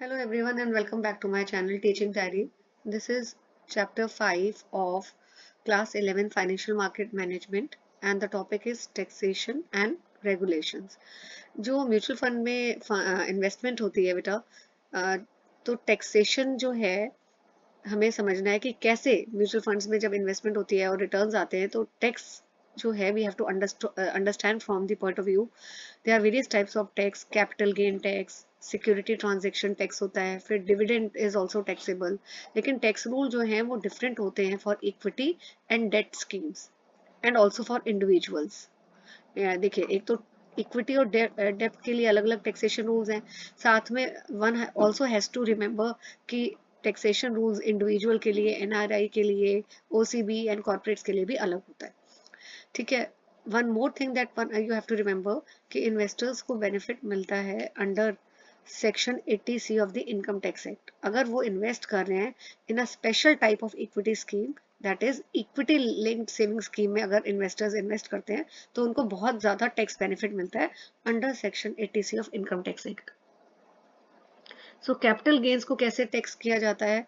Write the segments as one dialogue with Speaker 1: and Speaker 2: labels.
Speaker 1: Hello everyone and welcome back to my channel Teaching Diary. This is chapter 5 of class 11 Financial Market Management and the topic is taxation and regulations. जो mutual fund में investment होती है बेटा, तो taxation जो है हमें समझना है कि कैसे म्यूचुअल फंड्स में जब इन्वेस्टमेंट होती है और रिटर्न्स आते हैं तो टैक्स जो है we have to understand from the point of view. There are various types of tax. Capital gain tax, security transaction tax होता है, फिर डिविडेंड इज आल्सो टैक्सेबल. लेकिन टैक्स रूल जो हैं वो डिफरेंट होते हैं for equity and debt schemes and also for individuals. देखिए, एक तो इक्विटी और डेप्थ के लिए अलग अलग टैक्सेशन रूल्स हैं. साथ में one also has to remember कि टैक्सेशन रूल्स इंडिविजुअल के लिए, एनआरआई के लिए, ओसीबी एंड कॉर्पोरेट्स के लिए भी अलग होता है. ठीक है. One more thing that one you have to remember कि इन्वेस्टर्स को बेनिफिट मिलता है under section 80C of the income tax act. अगर वो इन्वेस्ट कर रहे हैं in a special type of equity scheme, that is equity linked saving scheme में अगर इन्वेस्टर्स इन्वेस्ट करते हैं तो उनको बहुत ज्यादा टैक्स बेनिफिट मिलता है under section 80C of income tax act. So capital gains को कैसे टैक्स किया जाता है?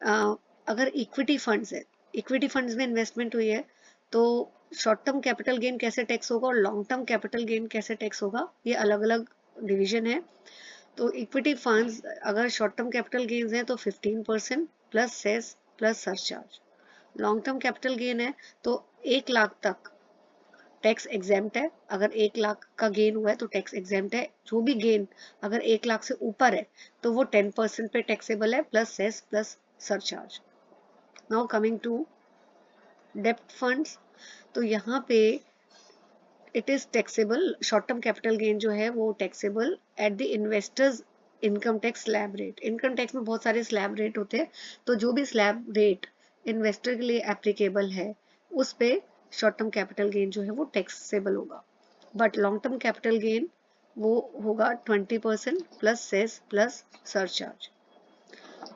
Speaker 1: अगर इक्विटी फंड्स है, इक्विटी फंड्स में इन्वेस्टमेंट हुई है तो शॉर्ट टर्म कैपिटल गेन कैसे टैक्स होगा और लॉन्ग टर्म कैपिटल गेन कैसे टैक्स होगा, ये अलग अलग डिवीजन है. तो इक्विटी फंड्स अगर शॉर्ट टर्म कैपिटल गेन्स हैं तो 15% plus cess plus surcharge. Long term capital gain है तो 1 लाख तक टैक्स एग्जेम्प्ट है. अगर 1 लाख का गेन हुआ है तो टैक्स एग्जेम्प्ट है. जो भी गेन अगर 1 लाख से ऊपर है तो वो 10% पे टैक्सेबल है plus cess plus surcharge. Now coming to डेप्ट फंड्स, तो यहाँ पे it is taxable. Short term capital gain जो है वो taxable at the investor's income tax slab rate. Income tax में बहुत सारे स्लैब रेट होते हैं, तो जो भी स्लैब रेट इन्वेस्टर के लिए एप्लीकेबल है उस पे शॉर्ट टर्म कैपिटल गेन जो है वो टैक्सेबल होगा. But long term capital gain वो होगा 20% plus cess plus surcharge.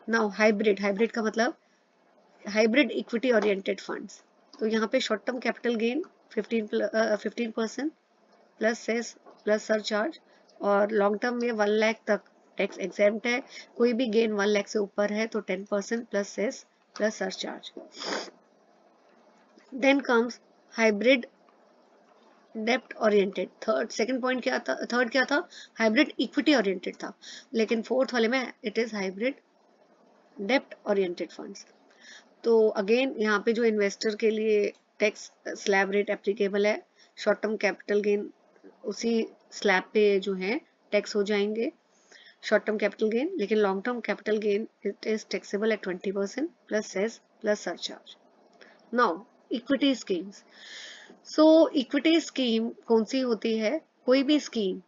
Speaker 1: Now hybrid, hybrid का मतलब हाइब्रिड इक्विटी ओरिएंटेड फंड्स. तो यहाँ पे short term capital gain 15% plus cess plus surcharge, और लॉन्ग टर्म में 1 लाख तक टैक्स एग्जेम्प्ट है. कोई भी गेन 1 लाख से ऊपर है तो 10% plus cess plus surcharge. Then comes hybrid डेप्ट ओरिएंटेड. सेकंड पॉइंट क्या था, थर्ड क्या था? हाइब्रिड इक्विटी ओरिएंटेड था. लेकिन फोर्थ वाले में इट इज हाइब्रिड डेप्ट ओरिएंटेड फंड्स. तो अगेन यहाँ पे जो इन्वेस्टर के लिए टैक्स स्लैब रेट एप्लीकेबल है, शॉर्ट टर्म कैपिटल गेन उसी स्लैब पे जो है टैक्स हो जाएंगे शॉर्ट टर्म कैपिटल गेन. लेकिन long term capital gain it is taxable at 20% plus cess plus surcharge. Now equity schemes. So equity scheme कौन सी होती है? कोई भी स्कीम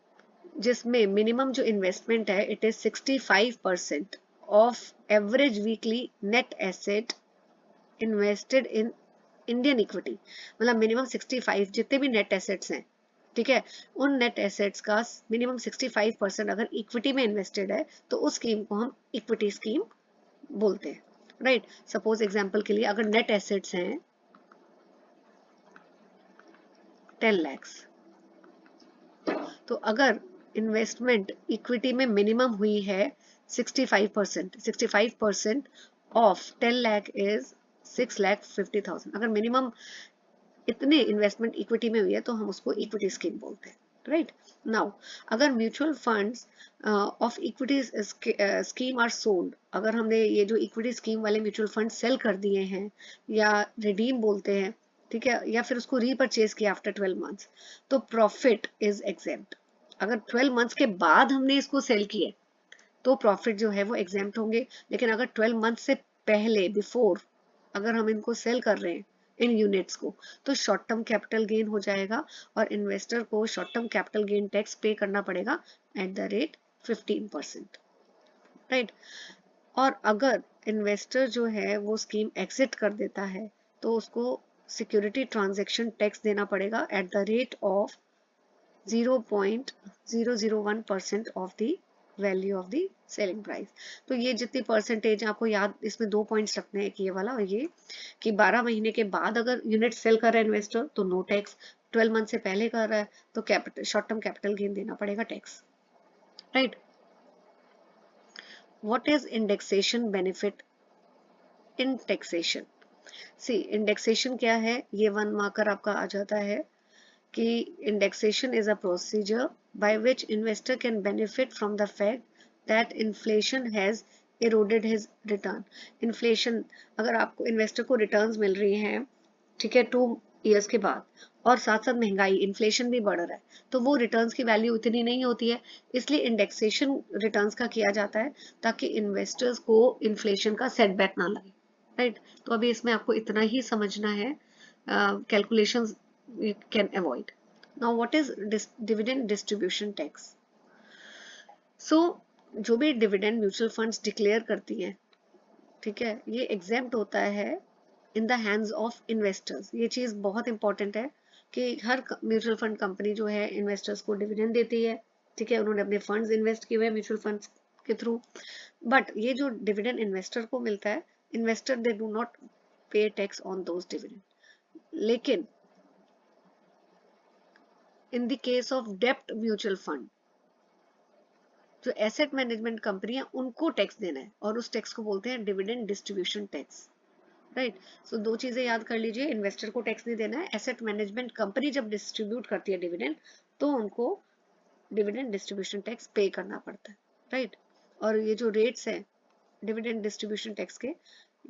Speaker 1: जिसमें मिनिमम जो इन्वेस्टमेंट है it is 65% of average weekly net asset invested in Indian equity. मतलब मिनिमम 65 जितने भी नेट एसेट्स हैं, ठीक है, उन नेट एसेट्स का मिनिमम 65% अगर इक्विटी में इन्वेस्टेड है तो उस स्कीम को हम इक्विटी स्कीम बोलते हैं. राइट. सपोज एग्जांपल के लिए अगर नेट एसेट्स हैं 10 lakhs, तो अगर इन्वेस्टमेंट इक्विटी में मिनिमम हुई है 65%, 65% ऑफ 10 लाख इज 6,50,000. अगर मिनिमम इतने इन्वेस्टमेंट इक्विटी में हुई है तो हम उसको इक्विटी स्कीम बोलते हैं. राइट. नाउ अगर mutual funds of equity scheme are sold, अगर हमने ये जो इक्विटी स्कीम वाले म्यूचुअल फंड सेल कर दिए हैं या रिडीम बोलते हैं, ठीक है, या फिर उसको रीपरचेज किया आफ्टर 12 मंथ्स, तो प्रॉफिट इज एग्जेम्प्ट. अगर 12 मंथ्स के बाद हमने इसको सेल किए तो प्रॉफिट जो है वो एग्जेम्प्ट होंगे. लेकिन अगर 12 मंथ से पहले, बिफोर, अगर हम इनको सेल कर रहे हैं इन यूनिट्स को, तो शॉर्ट टर्म कैपिटल गेन हो जाएगा और इन्वेस्टर को short term capital gain tax पे करना पड़ेगा एट द रेट 15%. राइट. और अगर इन्वेस्टर जो है वो स्कीम एग्जिट कर देता है तो उसको सिक्योरिटी ट्रांजैक्शन टैक्स देना पड़ेगा at the rate of 0.001% of the value of the selling price. तो ये जितनी परसेंटेज आपको याद, इसमें 2 पॉइंट्स रखने हैं कि ये वाला और ये कि 12 महीने के बाद अगर यूनिट सेल कर रहा है इन्वेस्टर तो नो टैक्स. 12 मंथ से पहले कर रहा है तो capital short term capital gain देना पड़ेगा tax. Right. What is indexation benefit in taxation? See indexation क्या है, ये 1 मार्कर आपका आ जाता है कि indexation is a procedure by which investor can benefit from the fact that inflation has eroded his return. Inflation, अगर आपको इन्वेस्टर को रिटर्न्स मिल रही हैं, ठीक है, 2 years के बाद, और साथ साथ महंगाई इन्फ्लेशन भी बढ़ रहा है, तो वो रिटर्न्स की वैल्यू उतनी नहीं होती है, इसलिए इंडेक्सेशन रिटर्न्स का किया जाता है ताकि इन्वेस्टर्स को इन्फ्लेशन का सेटबैक ना लगे, राइट। तो अभी इसमें आपको इतना ही समझना है, calculations you can avoid. Now what is dividend distribution tax? So जो भी डिविडेंड म्यूचुअल फंड्स डिक्लेयर करती हैं, ठीक है, ये एग्जेम्प्ट होता है in the hands of investors. ये चीज़ बहुत इंपॉर्टेंट है कि हर म्यूचुअल फंड कंपनी जो है इन्वेस्टर्स को डिविडेंड देती है, ठीक है, उन्होंने अपने फंड्स इन्वेस्ट किए हुए हैं म्यूचुअल फंड्स के थ्रू, बट ये जो डिविडेंड इन्वेस्टर को मिलता है, investor they do not pay tax on those dividend. लेकिन इन द केस ऑफ डेप्ट म्यूचुअल फंड, जो एसेट मैनेजमेंट कंपनी है, उनको टैक्स देना है, और उस टैक्स को बोलते हैं डिविडेंड डिस्ट्रीब्यूशन टैक्स, राइट। सो 2 चीजें याद कर लीजिए, इन्वेस्टर को टैक्स नहीं देना है, एसेट मैनेजमेंट कंपनी जब डिस्ट्रीब्यूट करती है डिविडेंड, तो उनको डिविडेंड डिस्ट्रीब्यूशन टैक्स पे करना पड़ता है, राइट। और ये जो रेट्स हैं डिविडेंड डिस्ट्रीब्यूशन टैक्स के,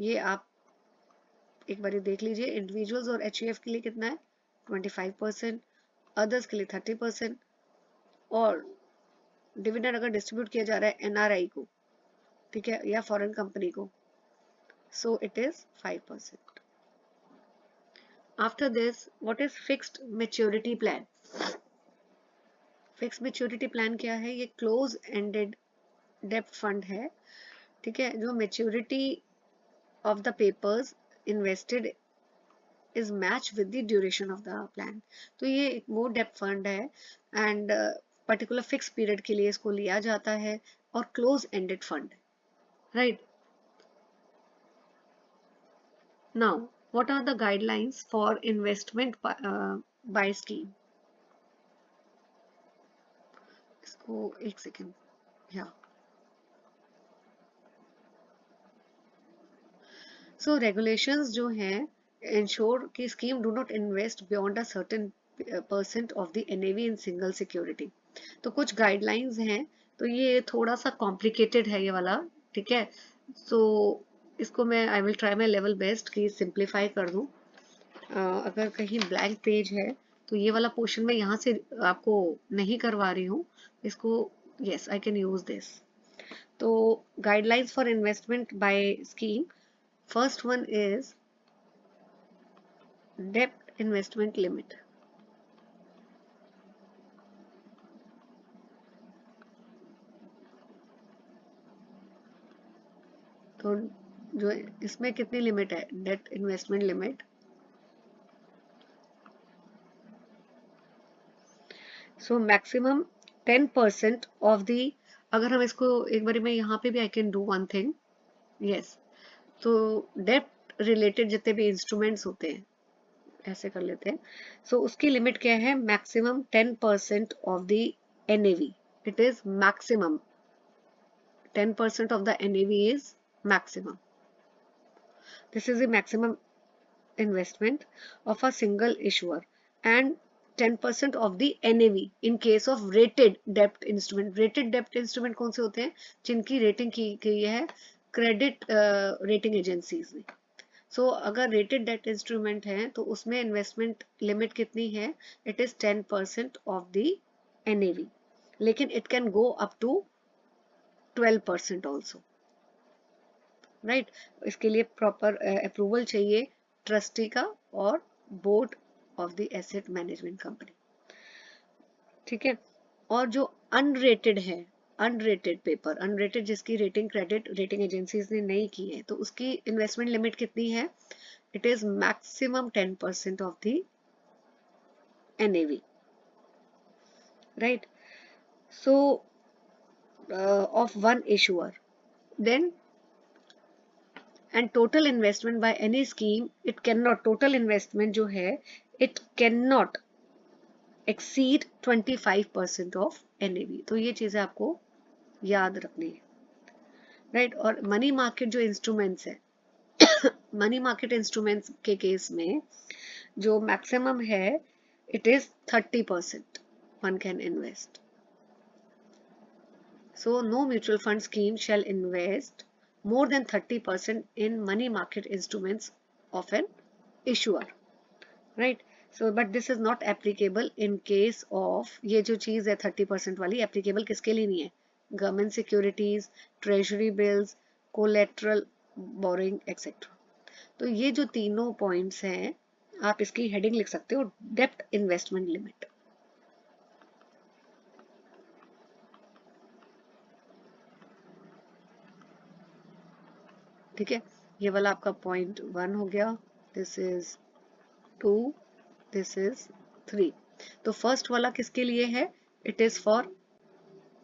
Speaker 1: ये आप एक बार देख लीजिए, इंडिविजुअल्स और एचयूएफ के लिए कितना है, 25%, अदर्स के लिए 30%, और डिविडेंड अगर डिस्ट्रीब्यूट किया जा रहा है एनआरआई को, ठीक है, या फॉरेन कंपनी को, so it is 5%. After this, what is fixed maturity plan? Fixed maturity plan क्या है? ये close ended debt fund है, ठीक है, जो maturity of the papers invested is matched with the duration of the plan. तो ये वो debt fund है and particular fixed period के लिए इसको लिया जाता है, और close ended fund, right? Now, what are the guidelines for investment by scheme? इसको एक सेकेंड, या सो रेगुलेशंस जो हैं, इंश्योर की scheme do not invest beyond a certain % of the NAV in single security. तो कुछ गाइडलाइंस हैं, तो ये थोड़ा सा कॉम्प्लिकेटेड है ये वाला, ठीक है। सो इसको मैं I will try my level best कि सिंप्लीफाई कर दूं। अगर कहीं ब्लैंक पेज है तो ये वाला पोर्शन मैं यहाँ से आपको नहीं करवा रही हूँ, इसको, yes I can use this. तो guidelines for investment by scheme, first one is डेप्ट इन्वेस्टमेंट लिमिट। तो जो इसमें कितनी लिमिट है, debt investment limit, so maximum 10% of the, अगर हम इसको एक बार मैं यहाँ पे भी I can do one thing, yes, तो डेप्ट रिलेटेड जितने भी इंस्ट्रूमेंट्स होते हैं, ऐसे कर लेते हैं, सो उसकी लिमिट क्या है, maximum 10% of the NAV, it is maximum 10% of the NAV is maximum. This is the maximum investment of a single issuer, and 10% of the NAV in case of rated debt instrument. Rated debt instrument कौन से होते हैं, जिनकी rating की गई है credit rating agencies में। सो अगर रेटेड डेट इंस्ट्रूमेंट है तो उसमें इन्वेस्टमेंट लिमिट कितनी है, it is 10% of the NAV, लेकिन it can go up to 12% also, right. इसके लिए प्रॉपर अप्रूवल चाहिए ट्रस्टी का और board of the asset management company, ठीक है। और जो अनरेटेड है, अनरेटेड पेपर, अनरेटेड जिसकी रेटिंग क्रेडिट रेटिंग एजेंसीज ने नहीं की है, तो उसकी इन्वेस्टमेंट लिमिट कितनी है, it is maximum 10% of the NAV, right. So of one issuer, then and total investment by any scheme, it cannot, total investment जो है it cannot exceed 25% of NAV। तो ये चीजें आपको याद रखनी है, राइट। और मनी मार्केट जो इंस्ट्रूमेंट्स है, मनी मार्केट इंस्ट्रूमेंट्स के केस में जो मैक्सिमम है it is 30% one can invest. So no mutual fund scheme shall invest more than 30% in money market instruments of an issuer, right? So but this is not applicable in case of, ये जो चीज है 30% वाली applicable किसके लिए नहीं है? Government securities, treasury bills, collateral boring etcetera. तो ये जो तीनों पॉइंट्स हैं आप इसकी हेडिंग लिख सकते हो डेप्थ इन्वेस्टमेंट लिमिट। ठीक है, ये वाला आपका पॉइंट 1 हो गया, दिस इज 2, दिस इज 3। तो फर्स्ट वाला किसके लिए है? इट इज फॉर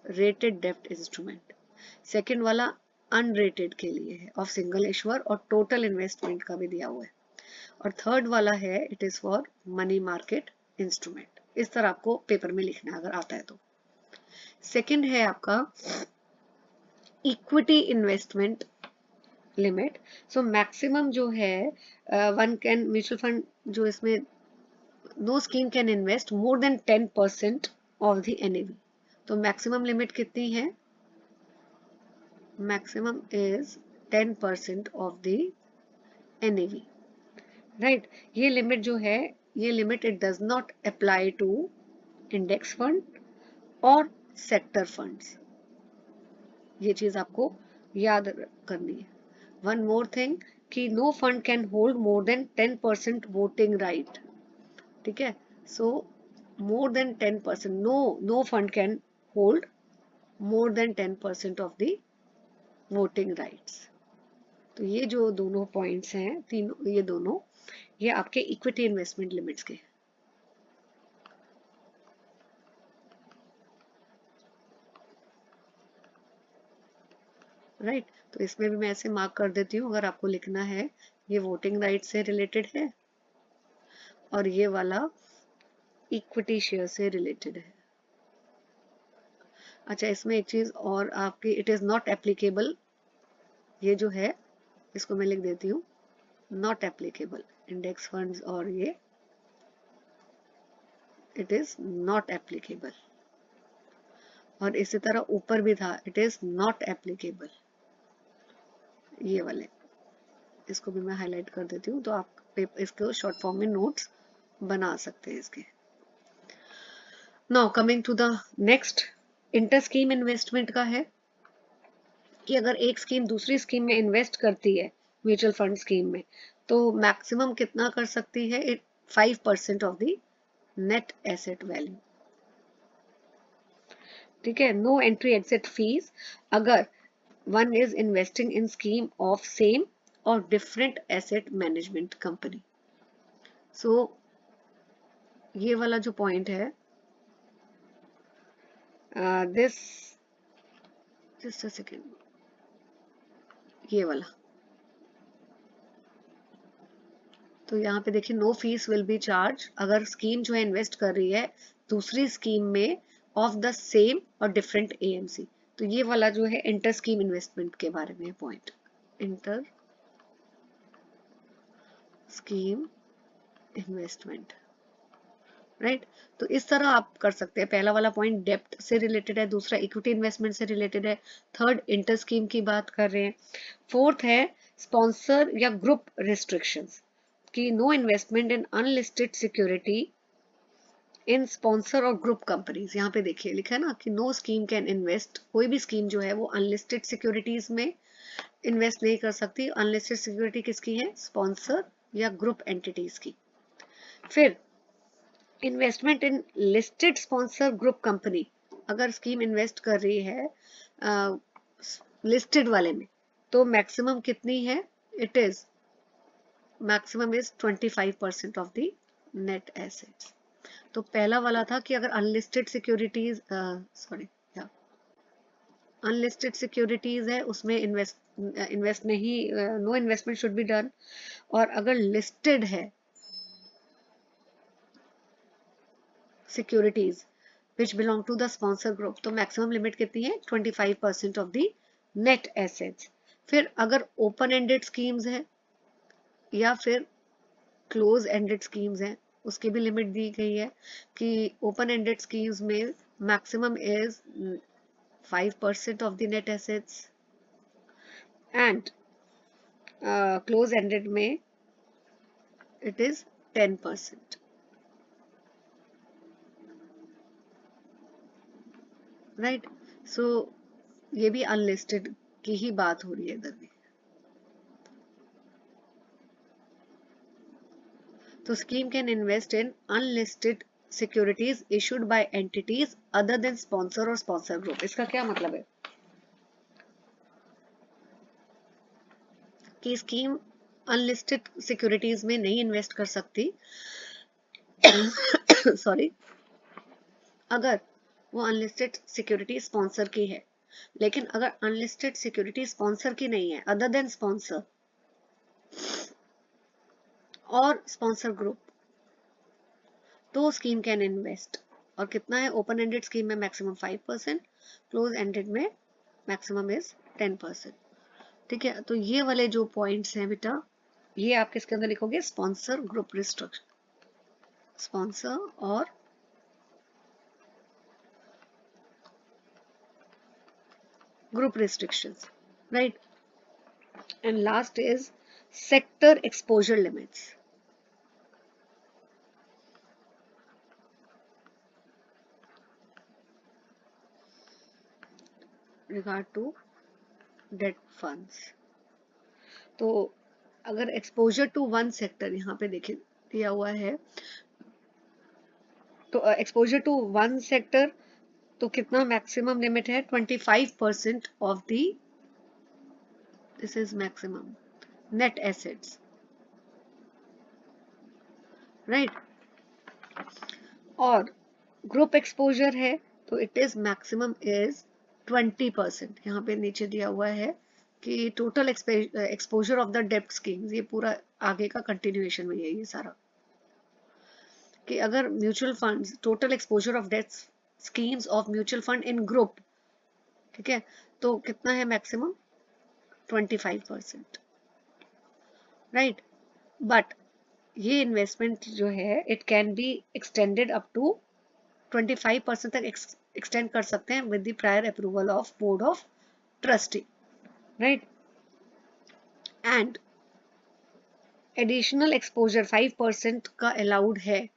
Speaker 1: रेटेड डेप्ट इंस्ट्रूमेंट। सेकेंड वाला अनरेटेड के लिए है ऑफ सिंगल इश्यूअर और टोटल इन्वेस्टमेंट का भी दिया हुआ है। और थर्ड वाला है it is for money market instrument. इस तरह आपको पेपर में लिखना है अगर आता है तो। सेकेंड है आपका equity investment limit. So maximum जो है वन कैन म्यूचुअल फंड जो इसमें no scheme can invest more than 10% of the NAV. तो मैक्सिमम लिमिट कितनी है? Maximum is 10% of the NAV, right. ये लिमिट जो है, ये limit it does not apply to index fund और सेक्टर फंड्स। ये चीज आपको याद करनी है। वन मोर थिंग कि no fund can hold more than 10% voting right. ठीक है, so more than 10%, no fund can hold more than 10% of the voting rights. तो ये जो दोनों पॉइंट्स हैं तीनों, ये दोनों ये आपके इक्विटी इन्वेस्टमेंट लिमिट्स के। राइट, तो इसमें भी मैं ऐसे मार्क कर देती हूँ अगर आपको लिखना है। ये वोटिंग राइट से रिलेटेड है और ये वाला इक्विटी शेयर से रिलेटेड है। अच्छा, इसमें एक चीज और आपकी, इट इज नॉट एप्लीकेबल, ये जो है इसको मैं लिख देती हूँ नॉट एप्लीकेबल इंडेक्स फंड्स, और ये इट इज नॉट एप्लीकेबल। और इसी तरह ऊपर भी था इट इज नॉट एप्लीकेबल, ये वाले, इसको भी मैं हाईलाइट कर देती हूँ तो आप इसको शॉर्ट फॉर्म में नोट्स बना सकते हैं इसके। Now coming to the next, inter scheme investment का है कि अगर एक स्कीम दूसरी स्कीम में इन्वेस्ट करती है म्यूचुअल फंड स्कीम में तो मैक्सिमम कितना कर सकती है? 5% of the net asset value. ठीक है, नो एंट्री एग्जिट फीस अगर one is investing in scheme of same और डिफरेंट एसेट मैनेजमेंट कंपनी। सो ये वाला जो पॉइंट है, दिस, जस्ट अ सेकेंड, ये वाला, तो यहाँ पे देखिए no fees will be charge अगर स्कीम जो है इन्वेस्ट कर रही है दूसरी स्कीम में ऑफ द सेम और डिफरेंट एएमसी। तो ये वाला जो है इंटर स्कीम इन्वेस्टमेंट के बारे में point, inter scheme investment, right. तो इस तरह आप कर सकते हैं। पहला वाला पॉइंट डेप्थ से रिलेटेड है, दूसरा इक्विटी इन्वेस्टमेंट से रिलेटेड है, थर्ड इंटर स्कीम की बात कर रहे हैं, फोर्थ है स्पॉन्सर या ग्रुप रिस्ट्रिक्शंस कि no investment in unlisted security in sponsor और ग्रुप कंपनीज। यहाँ पे देखिए लिखा है ना कि नो स्कीम कैन इन्वेस्ट, कोई भी स्कीम जो है वो अनलिस्टेड सिक्योरिटीज में इन्वेस्ट नहीं कर सकती। अनलिस्टेड सिक्योरिटी किसकी है? स्पॉन्सर या ग्रुप एंटिटीज की। फिर इन्वेस्टमेंट इन लिस्टेड स्पॉन्सर ग्रुप कंपनी, अगर स्कीम इन्वेस्ट कर रही है लिस्टेड वाले में तो मैक्सिमम कितनी है? It is maximum is 25% of the net assets. तो पहला वाला था कि अगर unlisted securities, sorry, unlisted securities है उसमें इन्वेस्ट नहीं, no investment should be done. और अगर लिस्टेड है securities which belong to the sponsor group तो मैक्सिमम लिमिट कितनी है? 25% ऑफ द नेट एसेट्स। फिर अगर ओपन एंडेड स्कीम्स है या फिर क्लोज एंडेड स्कीम्स हैं, उसकी भी लिमिट दी गई है कि ओपन एंडेड स्कीम्स में maximum is 5% of the net assets and close ended में इट इज 10%। राइट, सो ये भी अनलिस्टेड की ही बात हो रही है इधर भी। तो scheme can invest in unlisted securities issued by entities other than sponsor or sponsor group। इसका क्या मतलब है कि स्कीम अनलिस्टेड सिक्योरिटीज में नहीं इन्वेस्ट कर सकती सॉरी, अगर वो अनलिस्टेड सिक्योरिटी स्पॉन्सर की है। लेकिन अगर अनलिस्टेड सिक्योरिटी स्पॉन्सर की नहीं है, अदर देन स्पॉन्सर और स्पॉन्सर ग्रुप, तो स्कीम कैन इन्वेस्ट। और कितना है, ओपन एंडेड स्कीम में मैक्सिमम 5%, क्लोज एंडेड में मैक्सिमम इज 10%। ठीक है, तो ये वाले जो पॉइंट्स हैं बेटा, ये आप किसके अंदर लिखोगे, स्पॉन्सर ग्रुप रिस्ट्रिक्शन, स्पॉन्सर और group restrictions, right? And last is sector exposure limits. Regard to debt funds, तो अगर एक्सपोजर टू वन सेक्टर यहाँ पे देखिए दिया हुआ है, तो एक्सपोजर टू वन सेक्टर तो कितना मैक्सिमम लिमिट है, 25% of the, this is maximum net assets, right. और ग्रुप एक्सपोजर है तो इट इज मैक्सिमम इज 20%। यहाँ पे नीचे दिया हुआ है कि टोटल एक्सपोजर ऑफ द डेप्ट स्कीम्स, ये पूरा आगे का कंटिन्यूएशन में है ये सारा, कि अगर mutual funds total exposure of डेप्ट schemes of mutual fund in group, ठीक है, तो कितना है मैक्सिमम 25%, राइट। बट ये इन्वेस्टमेंट जो है it can be extended up to 25% तक एक्सटेंड कर सकते हैं with the prior approval of board of trustee, right. And additional exposure 5% का अलाउड है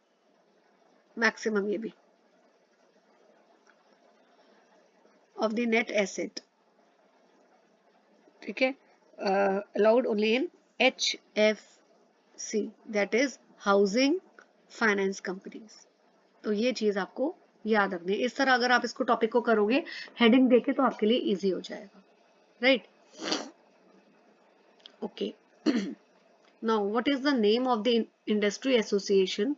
Speaker 1: मैक्सिमम, ये भी ऑफ द नेट एसेट, ठीक है, allowed only in HFC, that is housing finance companies. तो ये चीज आपको याद रखनी है। इस तरह अगर आप इसको टॉपिक को करोगे हेडिंग देके तो आपके लिए इजी हो जाएगा, right. Okay, now what is the name of the industry association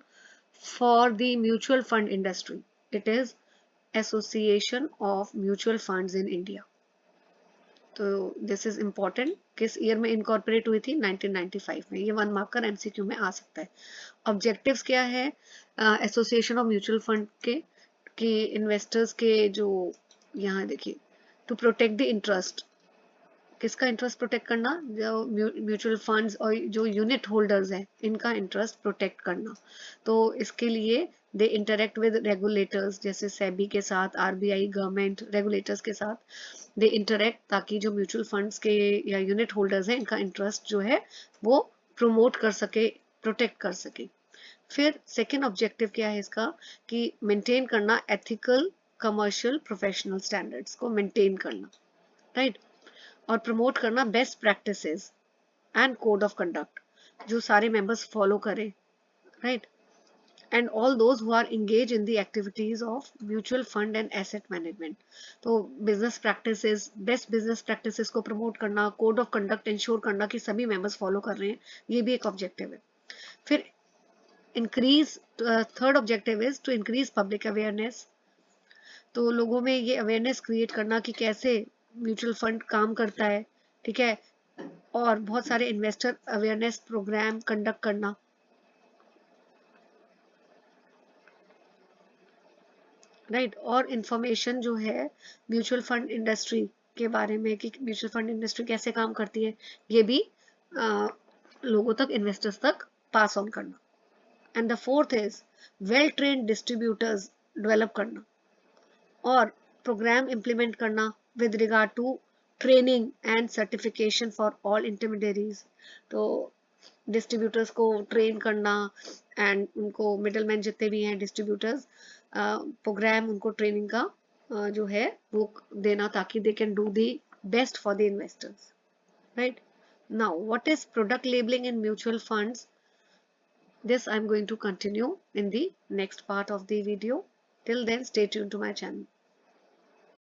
Speaker 1: for the mutual fund industry? It is Association of Mutual Funds in India. तो दिस इज इम्पोर्टेंट, किस ईयर में इनकॉर्पोरेट हुई थी, 1995 में। ये 1 मार्कर MCQ में आ सकता है। ऑब्जेक्टिव्स क्या है एसोसिएशन ऑफ म्यूचुअल फंड के, कि इन्वेस्टर्स के जो, यहाँ देखिए, टू प्रोटेक्ट द इंटरेस्ट, किसका इंटरेस्ट प्रोटेक्ट करना, जो म्यूचुअल फंड्स और जो यूनिट होल्डर्स हैं इनका इंटरेस्ट प्रोटेक्ट करना। तो इसके लिए दे इंटरेक्ट विद रेगुलेटर्स, जैसे सेबी के साथ, RBI, गवर्नमेंट रेगुलेटर्स के साथ दे इंटरेक्ट, ताकि जो म्यूचुअल फंड्स के या यूनिट होल्डर्स हैं इनका इंटरेस्ट जो है वो प्रमोट कर सके, प्रोटेक्ट कर सके। फिर सेकेंड ऑब्जेक्टिव क्या है इसका, कि मेंटेन करना एथिकल कमर्शियल प्रोफेशनल स्टैंडर्ड्स को मेंटेन करना, राइट। और प्रमोट करना best practices and code of conduct, जो सारे मेंबर्स फॉलो करें, right. And all those who are engage in the activities of mutual fund and asset management. तो business practices, best business practices को promote करना, code of conduct ensure करना कि सभी members follow कर रहे हैं, ये भी एक ऑब्जेक्टिव है। फिर increase, third objective is to increase public awareness, तो लोगों में ये अवेयरनेस क्रिएट करना कि कैसे म्यूचुअल फंड काम करता है, ठीक है, और बहुत सारे इन्वेस्टर अवेयरनेस प्रोग्राम कंडक्ट करना, राइट। और इंफॉर्मेशन जो है म्यूचुअल फंड इंडस्ट्री के बारे में कि म्यूचुअल फंड इंडस्ट्री कैसे काम करती है, ये भी लोगों तक, इन्वेस्टर्स तक पास ऑन करना। And the fourth is well trained distributors develop करना और प्रोग्राम इम्प्लीमेंट करना with regard to training and certification for all intermediaries. तो डिस्ट्रीब्यूटर्स को ट्रेन करना एंड उनको मिडल मैन जितने भी हैं डिस्ट्रीब्यूटर्स, प्रोग्राम उनको ट्रेनिंग का जो है वो देना ताकि they can do the best for the investors, right. Now what is product labelling in mutual funds? This I'm going to continue in the next part of the video. Till then, stay tuned to my channel.